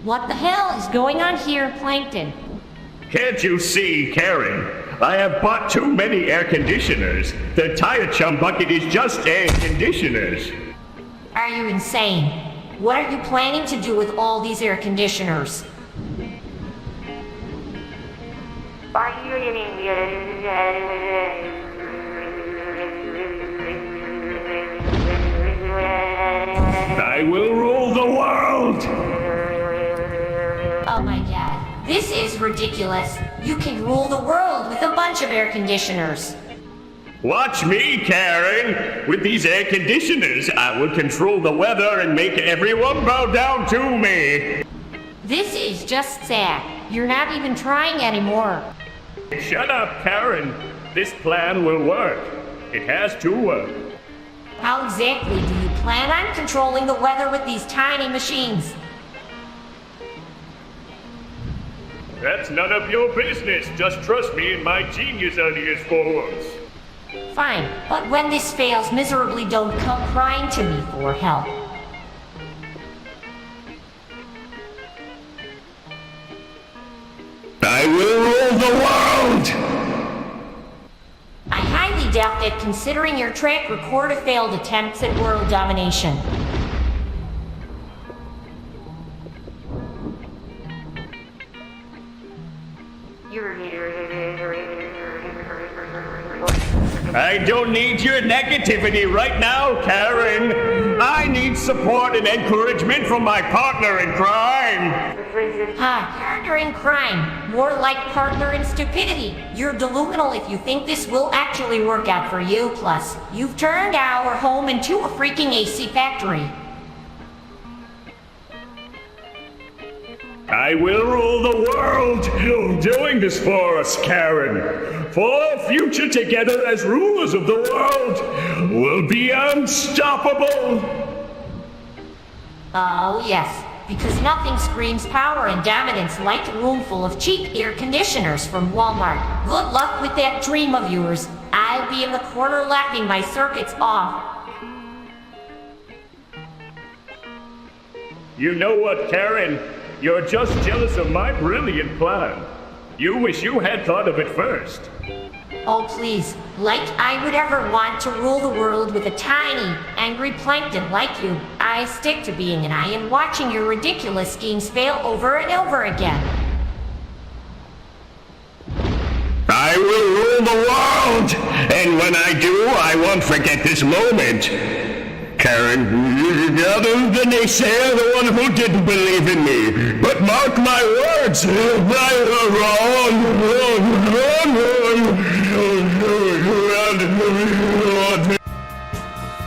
What the hell is going on here, Plankton? Can't you see, Karen? I have bought too many air conditioners. The tire chum bucket is just air conditioners. Are you insane? What are you planning to do with all these air conditioners? I will rule the world! Oh my god, this is ridiculous. You can rule the world with a bunch of air conditioners. Watch me, Karen! With these air conditioners, I will control the weather and make everyone bow down to me! This is just sad. You're not even trying anymore. Shut up, Karen! This plan will work. It has to work. How exactly do you plan on controlling the weather with these tiny machines? That's none of your business. Just trust me and my genius ideas for once. Fine, but when this fails miserably, don't come crying to me for help. I will rule the world! I highly doubt that, considering your track record of failed attempts at world domination. I don't need your negativity right now, Karen. I need support and encouragement from my partner in crime. Partner in crime. More like partner in stupidity. You're delusional if you think this will actually work out for you. Plus, you've turned our home into a freaking AC factory. I will rule the world. You're doing this for us, Karen. For our future together as rulers of the world will be unstoppable. Oh, yes. Because nothing screams power and dominance like a room full of cheap air conditioners from Walmart. Good luck with that dream of yours. I'll be in the corner laughing my circuits off. You know what, Karen? You're just jealous of my brilliant plan. You wish you had thought of it first. Oh, please. Like I would ever want to rule the world with a tiny, angry plankton like you. I stick to being an eye and watching your ridiculous schemes fail over and over again. I will rule the world! And when I do, I won't forget this moment. Karen, other than they say, the one who didn't believe in me. But mark my words, I will run.